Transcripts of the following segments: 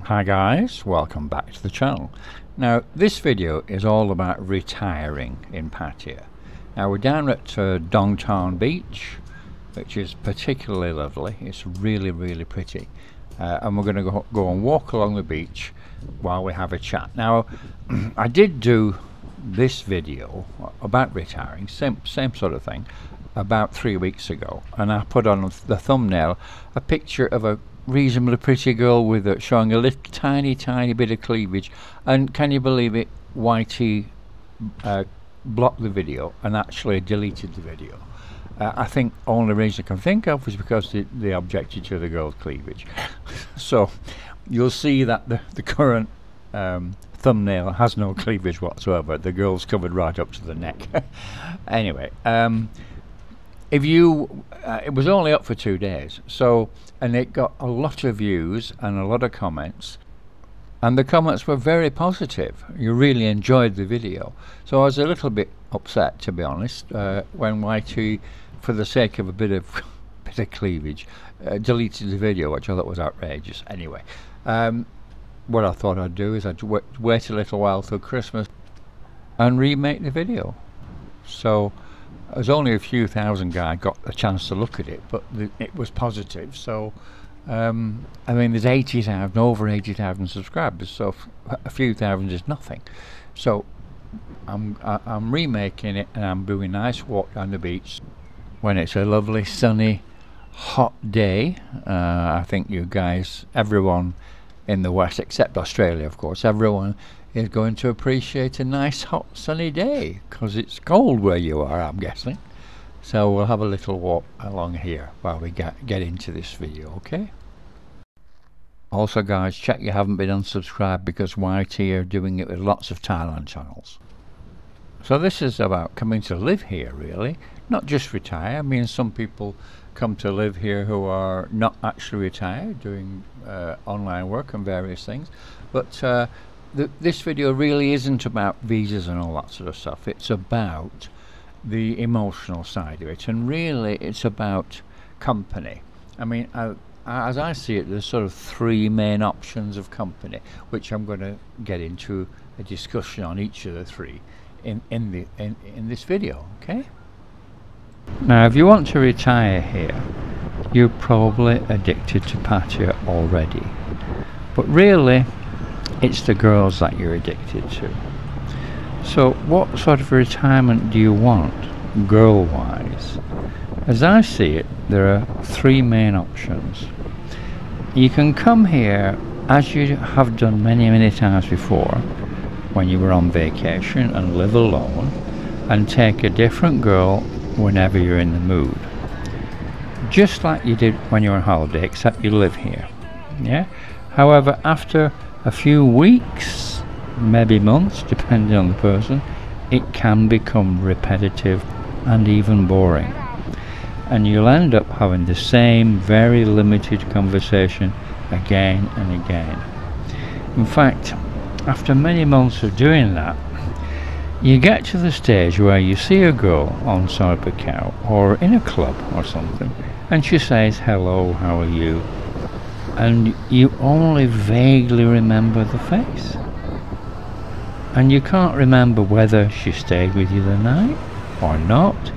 Hi guys, welcome back to the channel. Now this video is all about retiring in Pattaya. Now we're down at Dongtan Beach, which is particularly lovely. It's really pretty, and we're going to go and walk along the beach while we have a chat. Now I did do this video about retiring, same sort of thing, about 3 weeks ago, and I put on the thumbnail a picture of a reasonably pretty girl with showing a little tiny bit of cleavage, and can you believe it, YT blocked the video and actually deleted the video. I think only reason I can think of was because they objected to the girl's cleavage. So you'll see that the current thumbnail has no cleavage whatsoever. The girl's covered right up to the neck. Anyway, if you it was only up for 2 days, so, and it got a lot of views and a lot of comments, and the comments were very positive. You really enjoyed the video, so I was a little bit upset, to be honest, when YT, for the sake of a bit of cleavage, deleted the video, which I thought was outrageous. Anyway, what I thought I'd do is I'd wait a little while till Christmas and remake the video. So there's only a few thousand guys got a chance to look at it, but it was positive. So I mean, there's 80,000, over 80,000 subscribers, so a few thousand is nothing. So I'm remaking it, and I'm doing a nice walk down the beach when it's a lovely sunny hot day. I think you guys, everyone in the West except Australia of course, everyone is going to appreciate a nice hot sunny day, because it's cold where you are, I'm guessing. So we'll have a little walk along here while we get into this video, okay? Also guys, check you haven't been unsubscribed, because YT are doing it with lots of Thailand channels. So this is about coming to live here, really, not just retire. I mean, some people come to live here who are not actually retired, doing online work and various things, but this video really isn't about visas and all that sort of stuff. It's about the emotional side of it, and really it's about company. I mean, as I see it, there's sort of 3 main options of company, which I'm going to get into a discussion on each of the 3 in this video, okay? Now if you want to retire here, you're probably addicted to Pattaya already, but really it's the girls that you're addicted to. So what sort of retirement do you want, girl wise? As I see it, there are 3 main options. You can come here as you have done many times before, when you were on vacation, and live alone and take a different girl whenever you're in the mood, just like you did when you were on holiday, except you live here. Yeah. However, after a few weeks, maybe months, depending on the person, it can become repetitive and even boring, and you'll end up having the same very limited conversation again and again. In fact, after many months of doing that, you get to the stage where you see a girl on Sorbacao or in a club or something, and she says, "Hello, how are you?" and you only vaguely remember the face, and you can't remember whether she stayed with you the night or not,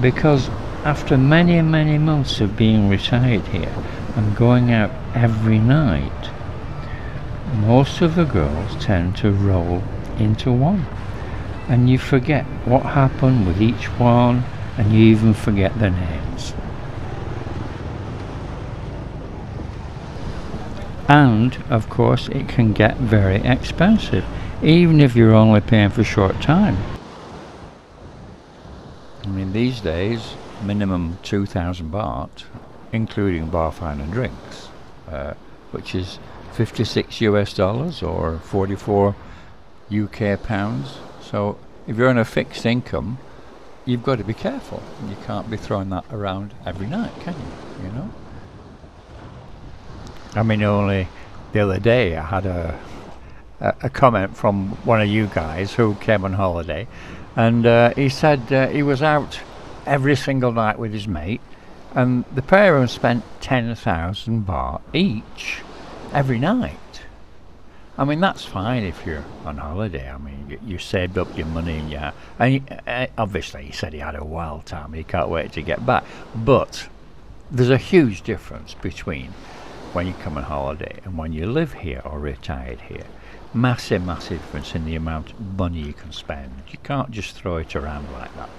because after many months of being retired here and going out every night, most of the girls tend to roll into one, and you forget what happened with each one, and you even forget their names. And of course it can get very expensive, even if you're only paying for a short time. I mean, these days minimum 2,000 baht, including bar fine and drinks, which is 56 US dollars or 44 UK pounds. So if you're on a fixed income, you've got to be careful. You can't be throwing that around every night, can you? You know? I mean, only the other day I had a comment from one of you guys who came on holiday, and he said he was out every single night with his mate, and the pair of them spent 10,000 baht each. every night. I mean, that's fine if you're on holiday. I mean, you saved up your money and obviously he said he had a wild time. He can't wait to get back. But there's a huge difference between when you come on holiday and when you live here or retired here. Massive difference in the amount of money you can spend. You can't just throw it around like that,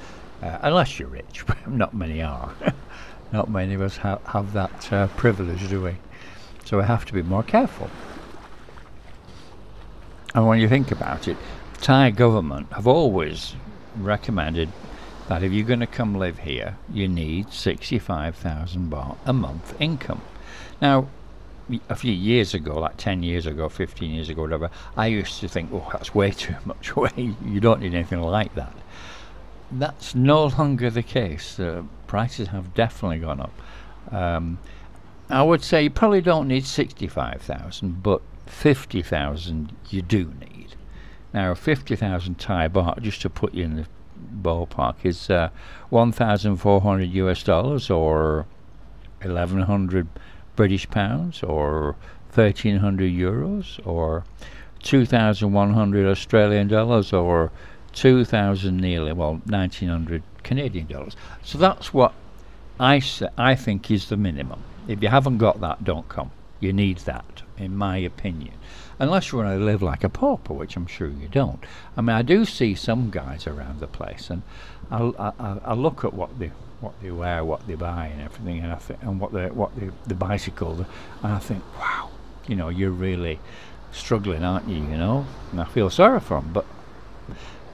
unless you're rich. Not many are. Not many of us have that privilege, do we? So we have to be more careful. And when you think about it, Thai government have always recommended that if you're going to come live here, you need 65,000 baht a month income. Now, a few years ago, like 10 years ago, 15 years ago, whatever, I used to think, oh, that's way too much. You don't need anything like that. That's no longer the case. Prices have definitely gone up. I would say you probably don't need 65,000, but 50,000 you do need. Now 50,000 Thai baht, just to put you in the ballpark, is 1,400 US dollars or 1,100 British pounds or 1,300 euros or 2,100 Australian dollars or 2,000 nearly, well, 1,900 Canadian dollars. So that's what I think is the minimum. If you haven't got that, don't come. You need that, in my opinion, unless you want to live like a pauper, which I'm sure you don't. I mean, I do see some guys around the place, and I look at what they wear, what they buy, and everything, and and what the bicycle, and I think, wow, you know, you're really struggling, aren't you? You know, and I feel sorry for them, but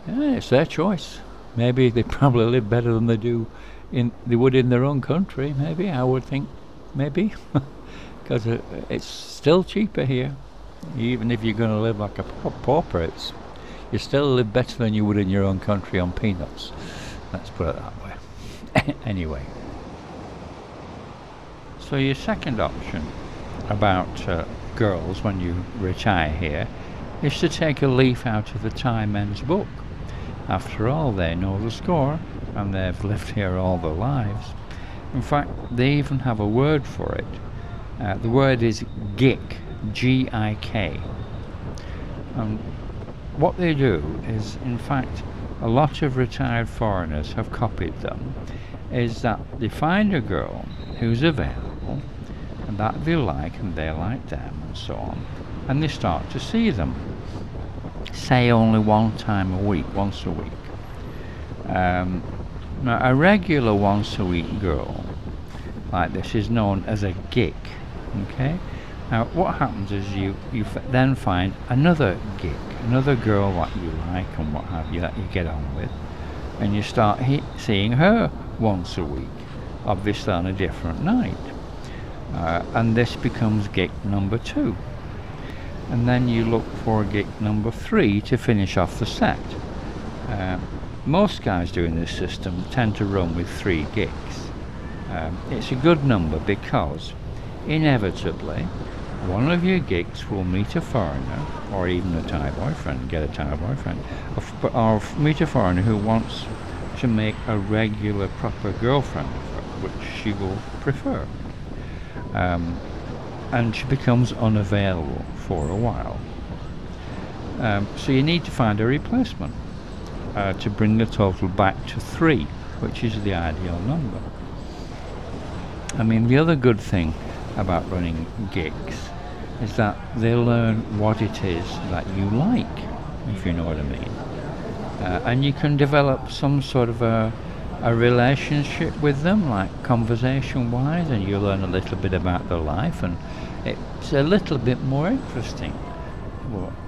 yeah, it's their choice. Maybe they probably live better than they would in their own country. Maybe, I would think, maybe. Because it's still cheaper here. Even if you're going to live like a pauper, you still live better than you would in your own country on peanuts. Let's put it that way. Anyway, so your second option about girls when you retire here is to take a leaf out of the Thai men's book. After all, they know the score and they've lived here all their lives. In fact, they even have a word for it. The word is gik, G-I-K. What they do is, in fact, a lot of retired foreigners have copied them, is that they find a girl who's available and that they like and they like them and so on, and they start to see them, say only once a week. Now a regular once a week girl like this is known as a gik. Okay, now what happens is you then find another gig, another girl that you like and what have you, that you get on with, and you start seeing her once a week, obviously on a different night, and this becomes gig number 2, and then you look for gig number 3 to finish off the set. Most guys doing this system tend to run with 3 gigs. It's a good number because inevitably one of your gigs will meet a foreigner, or even a Thai boyfriend, get a Thai boyfriend, or meet a foreigner who wants to make a regular proper girlfriend of her, which she will prefer, and she becomes unavailable for a while. So you need to find a replacement to bring the total back to 3, which is the ideal number. I mean, the other good thing about running gigs is that they learn what it is that you like, if you know what I mean, and you can develop some sort of a relationship with them, like conversation wise, and you learn a little bit about their life, and it's a little bit more interesting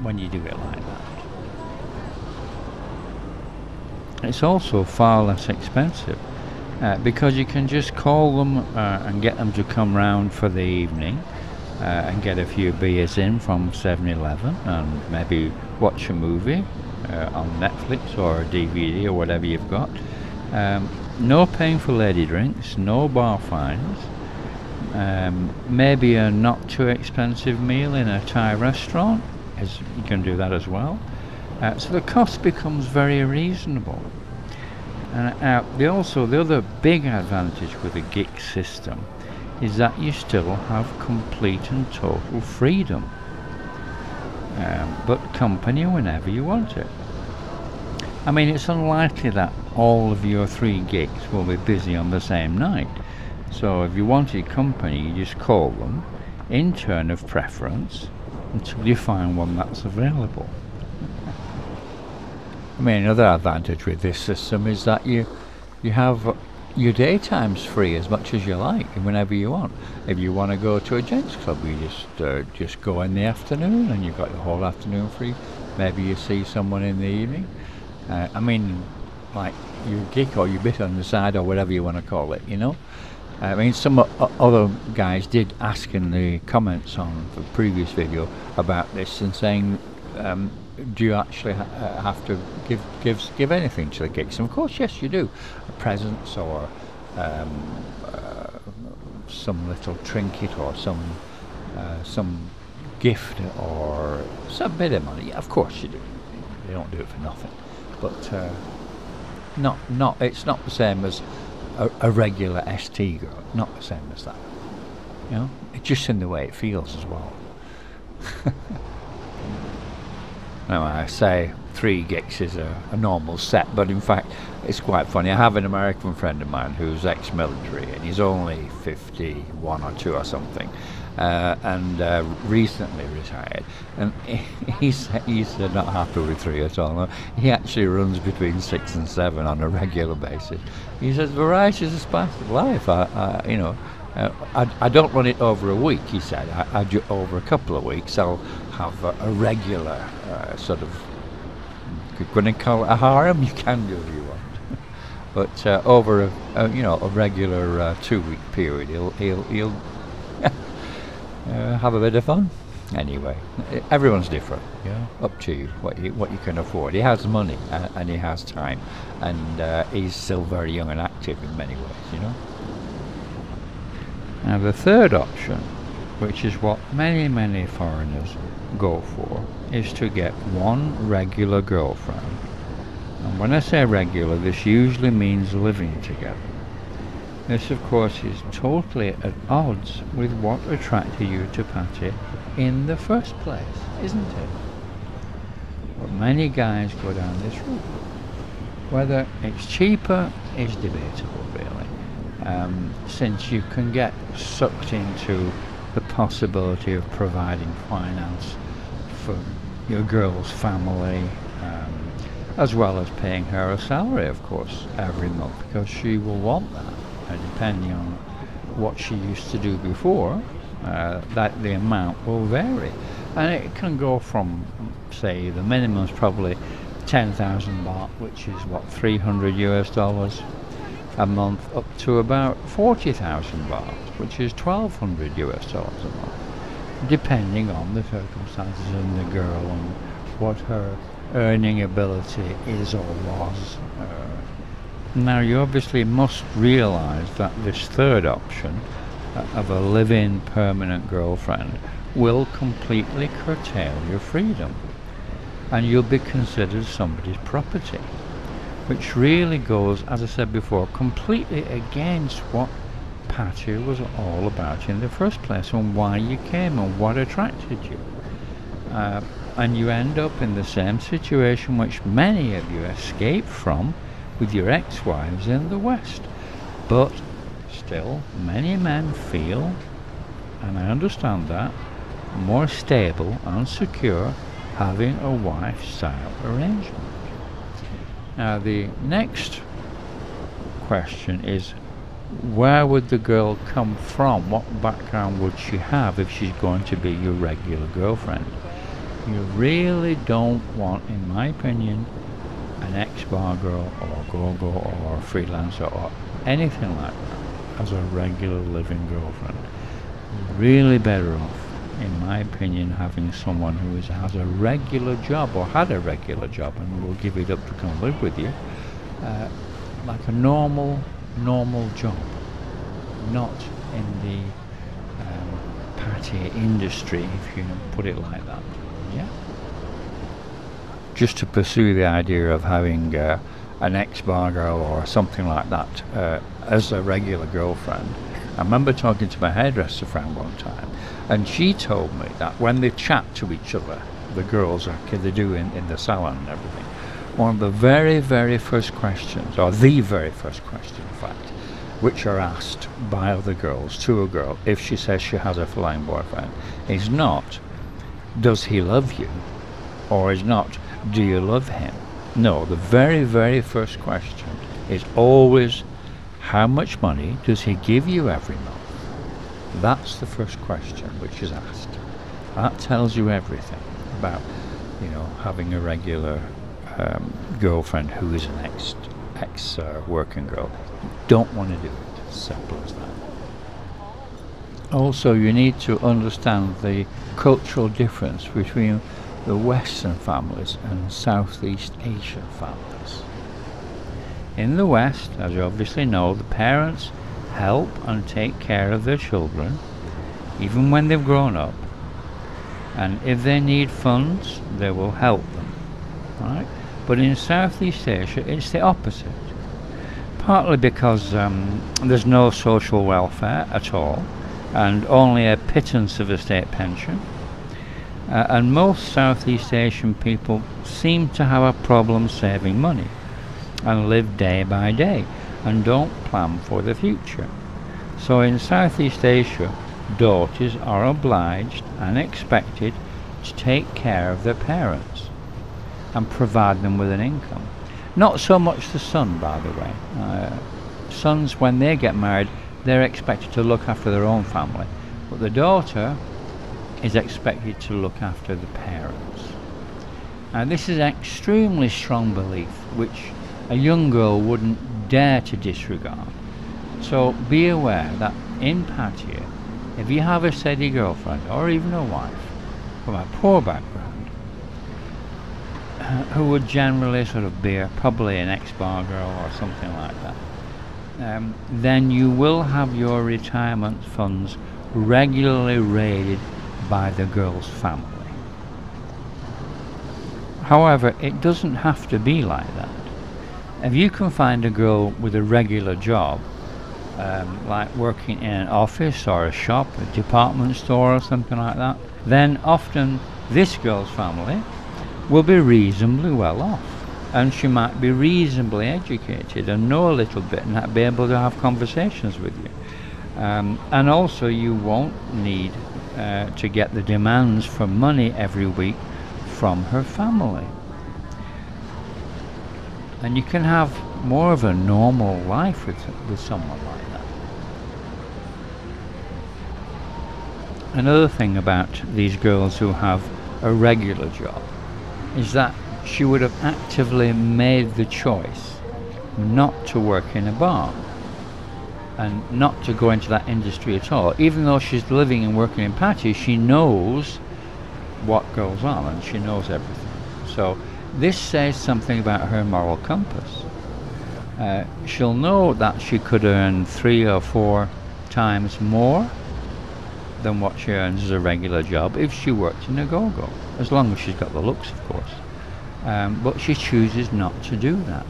when you do it like that. It's also far less expensive, because you can just call them and get them to come round for the evening and get a few beers in from 7-Eleven and maybe watch a movie on Netflix or a DVD or whatever you've got. No paying for lady drinks, no bar fines, maybe a not too expensive meal in a Thai restaurant, as you can do that as well. So the cost becomes very reasonable. And the other big advantage with the gig system is that you still have complete and total freedom, but company whenever you want it. I mean, it's unlikely that all of your 3 gigs will be busy on the same night, so if you wanted company, you just call them in turn of preference until you find one that's available. I mean, another advantage with this system is that you have your daytimes free as much as you like, whenever you want. If you want to go to a gents club, you just go in the afternoon, and you've got the whole afternoon free. Maybe you see someone in the evening. I mean, like your gig or your bit on the side, or whatever you want to call it, you know. I mean, some other guys did ask in the comments on the previous video about this, and saying, do you actually have to give anything to the gigs? And of course, yes, you do. Presents, or some little trinket, or some gift, or some bit of money. Yeah, of course you do. You don't do it for nothing. But it's not the same as a regular ST girl. Not the same as that. You know, it's just in the way it feels as well. Now, I say 3 gigs is a normal set, but in fact it's quite funny. I have an American friend of mine who's ex-military, and he's only 51 or 2 or something, and recently retired, and he's not happy with 3 at all. He actually runs between 6 and 7 on a regular basis. He says variety is a spice of life. You know, I don't run it over a week, he said. Over a couple of weeks I'll have a regular sort of, you're going to call it a harem, you can do if you want. But over a regular 2-week period, he'll have a bit of fun. Anyway, everyone's different, you know. Up to you what you can afford. He has money and he has time, and he's still very young and active in many ways, you know. Now the third option, which is what many foreigners go for, is to get one regular girlfriend. And when I say regular, this usually means living together. This of course is totally at odds with what attracted you to Patty in the first place, isn't it? But many guys go down this route. Whether it's cheaper is debatable, really, since you can get sucked into the possibility of providing finance for your girl's family, as well as paying her a salary, of course, every month, because she will want that, and depending on what she used to do before, that the amount will vary, and it can go from, say, the minimum is probably 10,000 baht, which is what, $300 a month, up to about 40,000 baht, which is $1,200 a month, depending on the circumstances and the girl and what her earning ability is or was. Now you obviously must realize that this third option of a live-in permanent girlfriend will completely curtail your freedom, and you'll be considered somebody's property, which really goes, as I said before, completely against what Patty was all about in the first place, and why you came and what attracted you. And you end up in the same situation which many of you escaped from with your ex-wives in the West. But still, many men feel, and I understand that, more stable and secure having a wife-style arrangement. Now the next question is, where would the girl come from? What background would she have if she's going to be your regular girlfriend? You really don't want, in my opinion, an ex-bar girl or go-go or freelancer or anything like that as a regular living girlfriend. You're really better off, in my opinion, having someone who has a regular job or had a regular job and will give it up to come live with you, like a normal job, not in the party industry, if you put it like that. Yeah. Just to pursue the idea of having an ex-bar girl or something like that as a regular girlfriend I remember talking to my hairdresser friend one time, and she told me that when they chat to each other, the girls, like they do in the salon and everything, one of the very, very first questions, or the very first question, in fact, which are asked by other girls to a girl if she says she has a flying boyfriend, is not, does he love you? Or is not, do you love him? No, the very, very first question is always, how much money does he give you every month? That's the first question which is asked. That tells you everything about, you know, having a regular girlfriend who is an ex working girl. You don't want to do it. Simple as that. Also, you need to understand the cultural difference between the Western families and Southeast Asian families. In the West, as you obviously know, the parents help and take care of their children even when they've grown up, and if they need funds they will help them, right? But in Southeast Asia it's the opposite, partly because there's no social welfare at all and only a pittance of a state pension, and most Southeast Asian people seem to have a problem saving money and live day by day and don't plan for the future. So in Southeast Asia, daughters are obliged and expected to take care of their parents and provide them with an income. Not so much the son, by the way. Sons, when they get married, they're expected to look after their own family, but the daughter is expected to look after the parents. And this is an extremely strong belief which a young girl wouldn't dare to disregard. So be aware that in Pattaya, if you have a steady girlfriend or even a wife from a poor background, who would generally sort of be probably an ex-bar girl or something like that, then you will have your retirement funds regularly raided by the girl's family. However, it doesn't have to be like that. If you can find a girl with a regular job, like working in an office or a shop, a department store or something like that, then often this girl's family will be reasonably well off, and she might be reasonably educated and know a little bit and be able to have conversations with you. And also you won't need to get the demands for money every week from her family. And you can have more of a normal life with someone like that. Another thing about these girls who have a regular job is that she would have actively made the choice not to work in a bar and not to go into that industry at all. Even though she's living and working in Pattaya, she knows what goes on and she knows everything. So this says something about her moral compass. She'll know that she could earn 3 or 4 times more than what she earns as a regular job if she worked in a go-go, as long as she's got the looks, of course. But she chooses not to do that,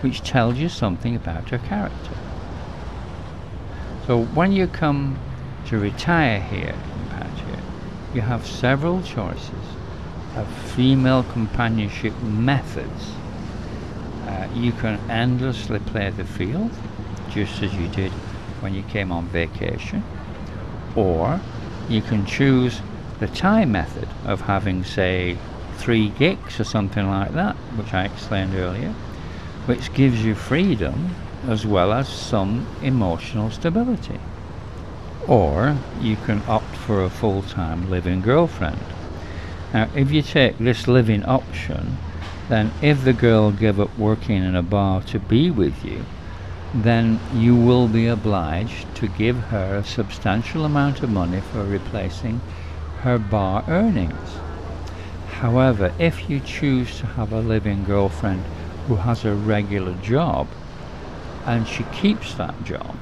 which tells you something about her character. So when you come to retire here in Pattaya, you have several choices of female companionship methods. You can endlessly play the field, just as you did when you came on vacation, or you can choose the Thai method of having, say, 3 gigs or something like that, which I explained earlier, which gives you freedom as well as some emotional stability. Or you can opt for a full-time live-in girlfriend. Now, if you take this live-in option, then if the girl gave up working in a bar to be with you, then you will be obliged to give her a substantial amount of money for replacing her bar earnings. However, if you choose to have a live-in girlfriend who has a regular job and she keeps that job,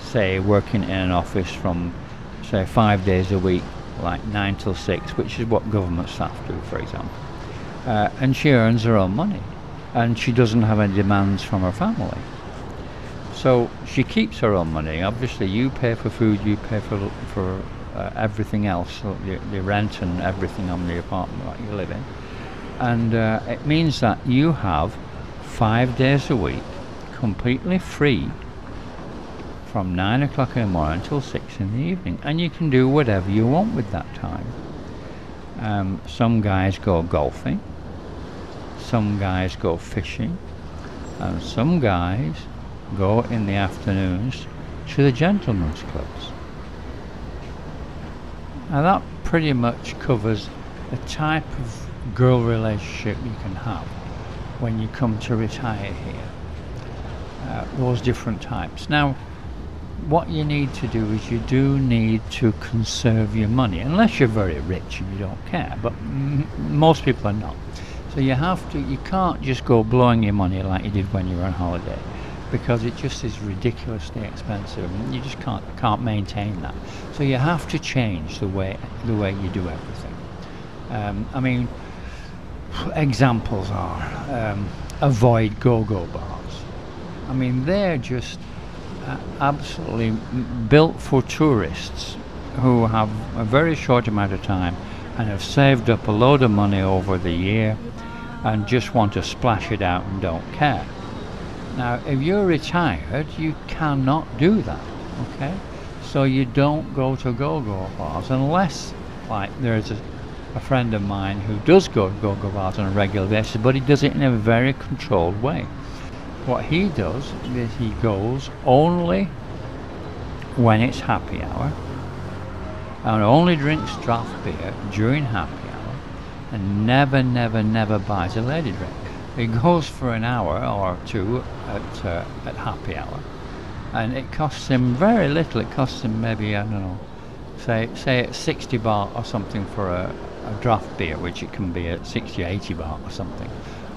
say working in an office from, say, 5 days a week, like 9 till 6, which is what government staff do, for example, and she earns her own money and she doesn't have any demands from her family, So she keeps her own money. Obviously, you pay for food, you pay for everything else, so the rent and everything on the apartment that you live in. And it means that you have 5 days a week completely free from 9 o'clock in the morning until 6 in the evening, and you can do whatever you want with that time. Some guys go golfing, some guys go fishing, and some guys go in the afternoons to the gentlemen's clubs. Now that pretty much covers the type of girl relationship you can have when you come to retire here. Those different types. Now, what you need to do is you do need to conserve your money, unless you're very rich and you don't care, but most people are not. So you can't just go blowing your money like you did when you were on holiday, because it just is ridiculously expensive and you just can't maintain that. So you have to change the way you do everything. I mean, examples are avoid go-go bars. I mean, they're just absolutely built for tourists who have a very short amount of time and have saved up a load of money over the year and just want to splash it out and don't care. Now, if you're retired, you cannot do that, okay? So you don't go to go-go bars unless, like, there's a friend of mine who does go to go-go bars on a regular basis, but he does it in a very controlled way. What he does is he goes only when it's happy hour and only drinks draft beer during happy hour and never buys a lady drink. He goes for an hour or two at happy hour, and it costs him very little. It costs him maybe, I don't know, say it's 60 baht or something for a draft beer, which it can be at 60 or 80 baht or something.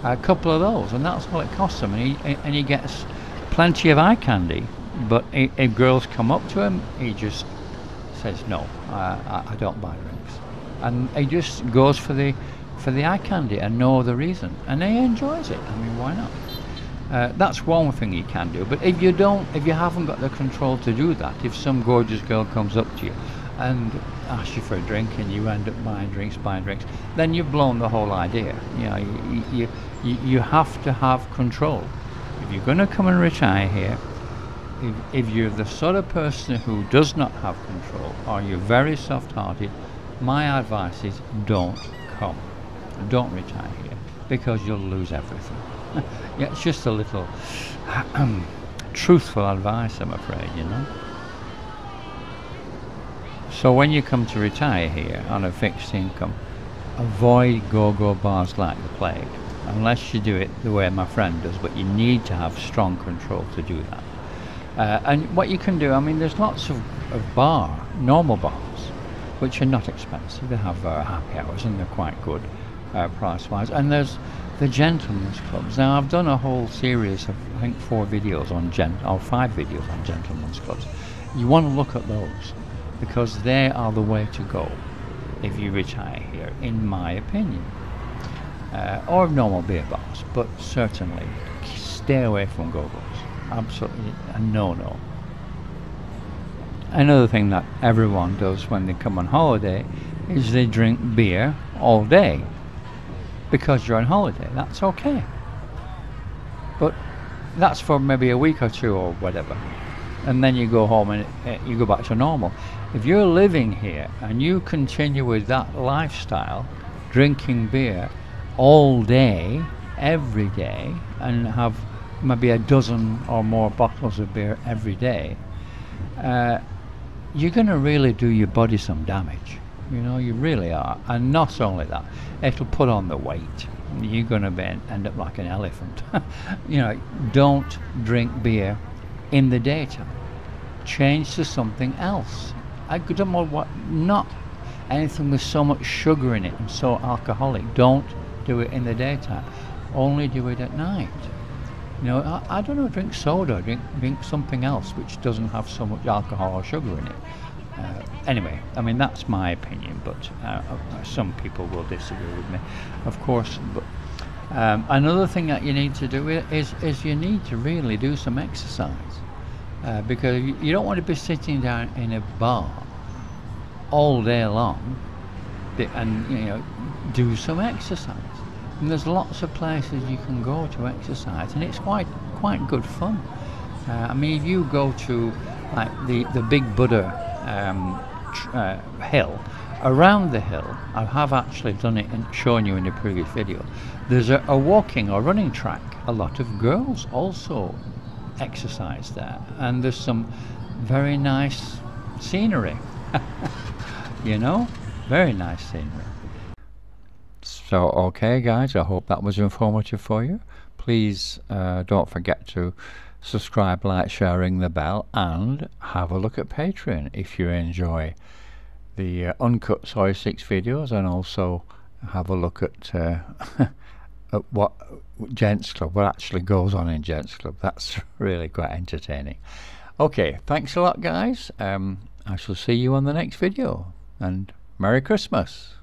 A couple of those, and that's all it costs him, and he gets plenty of eye candy. But if girls come up to him, he just says no, I don't buy drinks, and he just goes for the eye candy and no other reason, and he enjoys it. I mean, why not? That's one thing you can do. But if you haven't got the control to do that, if some gorgeous girl comes up to you and asks you for a drink and you end up buying drinks, then you've blown the whole idea. You know, you have to have control. If you're going to come and retire here, if you're the sort of person who does not have control, or you're very soft-hearted, my advice is don't come. Don't retire here, because you'll lose everything. Yeah, it's just a little truthful advice, I'm afraid, you know. So when you come to retire here on a fixed income, avoid go-go bars like the plague, unless you do it the way my friend does, but you need to have strong control to do that. And what you can do, I mean, there's lots of normal bars, which are not expensive. They have happy hours and they're quite good price-wise. And there's the gentlemen's clubs. Now, I've done a whole series of, I think, 5 videos on gentlemen's clubs. You want to look at those, because they are the way to go if you retire here, in my opinion. Or normal beer bars, but certainly stay away from go-go's. Absolutely a no-no. Another thing that everyone does when they come on holiday is they drink beer all day because you're on holiday. That's okay, but that's for maybe a week or two or whatever, and then you go home and you go back to normal. If you're living here and you continue with that lifestyle, drinking beer all day every day, and have maybe a dozen or more bottles of beer every day, you're going to really do your body some damage. You know, you really are. And not only that, it'll put on the weight. You're going to end up like an elephant. You know, don't drink beer in the daytime. Change to something else. I don't know what, not anything with so much sugar in it and so alcoholic. Don't do it in the daytime. Only do it at night. You know, I don't know, drink soda, drink something else which doesn't have so much alcohol or sugar in it. Anyway, I mean, that's my opinion, but some people will disagree with me, of course. But another thing that you need to do is you need to really do some exercise. because you don't want to be sitting down in a bar all day long and do some exercise. And there's lots of places you can go to exercise, and it's quite good fun. I mean, if you go to like the Big Buddha hill, around the hill, I have actually done it and shown you in the previous video, there's a walking or running track. A lot of girls also exercise there, and there's some very nice scenery. Very nice scenery. So okay guys, I hope that was informative for you. Please don't forget to subscribe, like, share, ring the bell, and have a look at Patreon if you enjoy the uncut Soy 6 videos, and also have a look at, at what Gents Club, what actually goes on in Gents Club. That's really quite entertaining. Okay, thanks a lot guys. I shall see you on the next video, and Merry Christmas.